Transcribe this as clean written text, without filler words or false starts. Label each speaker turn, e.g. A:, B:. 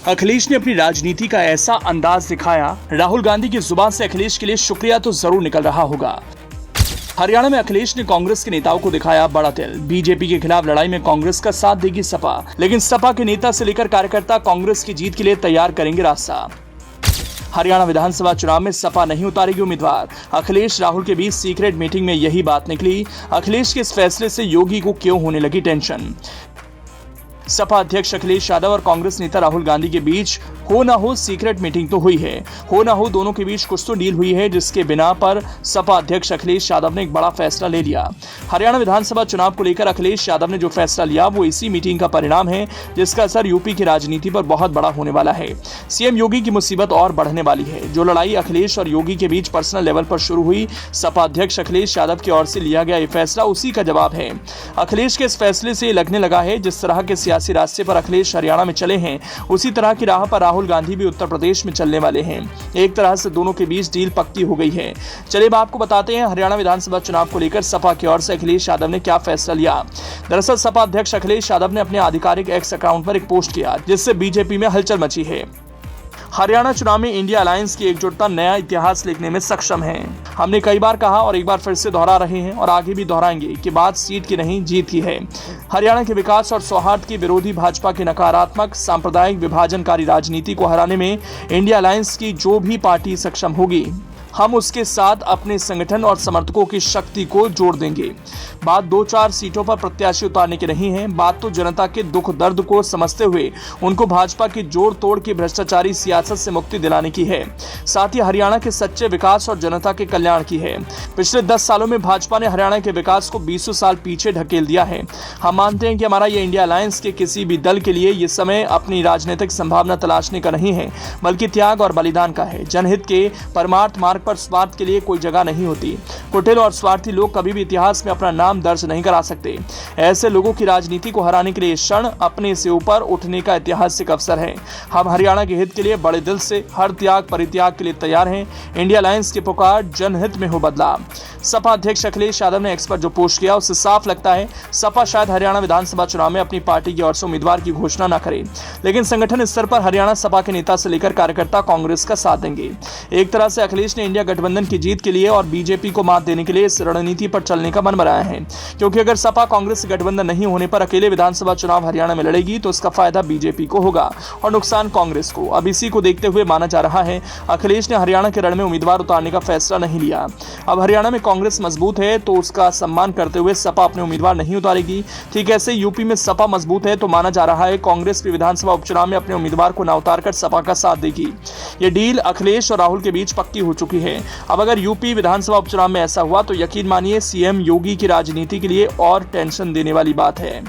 A: अखिलेश ने अपनी राजनीति का ऐसा अंदाज दिखाया, राहुल गांधी की जुबान से अखिलेश के लिए शुक्रिया तो जरूर निकल रहा होगा। हरियाणा में अखिलेश ने कांग्रेस के नेताओं को दिखाया बड़ा दिल। बीजेपी के खिलाफ लड़ाई में कांग्रेस का साथ देगी सपा, लेकिन सपा के नेता से लेकर कार्यकर्ता कांग्रेस की जीत के लिए तैयार करेंगे रास्ता। हरियाणा विधानसभा चुनाव में सपा नहीं उतारेगी उम्मीदवार। अखिलेश राहुल के बीच सीक्रेट मीटिंग में यही बात निकली। अखिलेश के इस फैसले से योगी को क्यों होने लगी टेंशन। सपा अध्यक्ष अखिलेश यादव और कांग्रेस नेता राहुल गांधी के बीच हो ना हो सीक्रेट मीटिंग तो हुई है। हो ना हो दोनों के बीच कुछ तो डील हुई है, जिसके बिना पर सपा अध्यक्ष अखिलेश यादव ने एक बड़ा फैसला ले लिया। हरियाणा विधानसभा चुनाव को लेकर अखिलेश यादव ने जो फैसला लिया वो इसी मीटिंग का परिणाम है, जिसका असर यूपी की राजनीति पर बहुत बड़ा होने वाला है। सीएम योगी की मुसीबत और बढ़ने वाली है। जो लड़ाई अखिलेश और योगी के बीच पर्सनल लेवल पर शुरू हुई, सपा अध्यक्ष अखिलेश यादव की ओर से लिया गया ये फैसला उसी का जवाब है। अखिलेश के इस फैसले से लगने लगा है जिस तरह के सियासी रास्ते पर अखिलेश हरियाणा में चले हैं, उसी तरह की राह पर राहुल गांधी भी उत्तर प्रदेश में चलने वाले हैं। एक तरह से दोनों के बीच डील पक्की हो गई है। चलिए आपको बताते हैं हरियाणा विधानसभा चुनाव को लेकर सपा की ओर से अखिलेश यादव ने क्या फैसला लिया। दरअसल सपा अध्यक्ष अखिलेश यादव ने अपने आधिकारिक एक्स अकाउंट पर एक पोस्ट किया, जिससे बीजेपी में हलचल मची है। हरियाणा चुनाव में इंडिया अलायंस की एकजुटता नया इतिहास लिखने में सक्षम है। हमने कई बार कहा और एक बार फिर से दोहरा रहे हैं और आगे भी दोहराएंगे कि बात सीट की नहीं जीत की है। हरियाणा के विकास और सौहार्द के विरोधी भाजपा की नकारात्मक सांप्रदायिक विभाजनकारी राजनीति को हराने में इंडिया अलायंस की जो भी पार्टी सक्षम होगी, हम उसके साथ अपने संगठन और समर्थकों की शक्ति को जोड़ देंगे। बात 2-4 सीटों पर प्रत्याशी उतारने की नहीं है, बात तो जनता के दुख दर्द को समझते हुए उनको भाजपा की जोड़ तोड़ की भ्रष्टाचारी सियासत से मुक्ति दिलाने की है। साथ ही हरियाणा के सच्चे विकास और जनता के कल्याण की है। पिछले 10 सालों में भाजपा ने हरियाणा के विकास को 20 साल पीछे ढकेल दिया है। हम मानते हैं कि हमारा ये इंडिया अलायंस के किसी भी दल के लिए ये समय अपनी राजनीतिक संभावना तलाशने का नहीं है, बल्कि त्याग और बलिदान का है। जनहित के परमार्थ मार्ग पर स्वार्थ के लिए कोई जगह नहीं होती। कुटिल और स्वार्थी लोग कभी भी इतिहास में अपना नाम दर्ज नहीं करा सकते। ऐसे लोगों की राजनीति को हराने के लिए क्षण अपने से ऊपर उठने का ऐतिहासिक अवसर है। हम हरियाणा के हित के लिए बड़े दिल से हर त्याग परित्याग के लिए तैयार हैं। इंडिया अलायंस की पुकार जनहित में हो बदलाव। सपा अध्यक्ष अखिलेश यादव ने एक्स पर जो पोस्ट किया उससे साफ लगता है सपा शायद हरियाणा विधानसभा चुनाव में अपनी पार्टी की ओर से उम्मीदवार की घोषणा न करे, लेकिन संगठन स्तर पर हरियाणा सपा के नेता से लेकर कार्यकर्ता कांग्रेस का साथ देंगे। एक तरह से अखिलेश ने इंडिया गठबंधन की जीत के लिए और बीजेपी को मात देने के लिए इस रणनीति पर चलने का मन बनाया है, क्योंकि अगर सपा कांग्रेस गठबंधन नहीं होने पर अकेले विधानसभा चुनाव हरियाणा में लड़ेगी तो इसका फायदा बीजेपी को होगा और नुकसान कांग्रेस को। अब इसी को देखते हुए माना जा रहा है अखिलेश ने हरियाणा के रण में उम्मीदवार उतारने का फैसला नहीं लिया। अब हरियाणा में कांग्रेस मजबूत है तो उसका सम्मान करते हुए सपा अपने उम्मीदवार नहीं उतारेगी। ठीक ऐसे यूपी में सपा मजबूत है तो माना जा रहा है कांग्रेस भी विधानसभा उपचुनाव में अपने उम्मीदवार को न उतारकर सपा का साथ देगी। ये डील अखिलेश और राहुल के बीच पक्की हो चुकी है। अब अगर यूपी विधानसभा उपचुनाव में ऐसा हुआ तो यकीन मानिए सीएम योगी की राजनीति के लिए और टेंशन देने वाली बात है।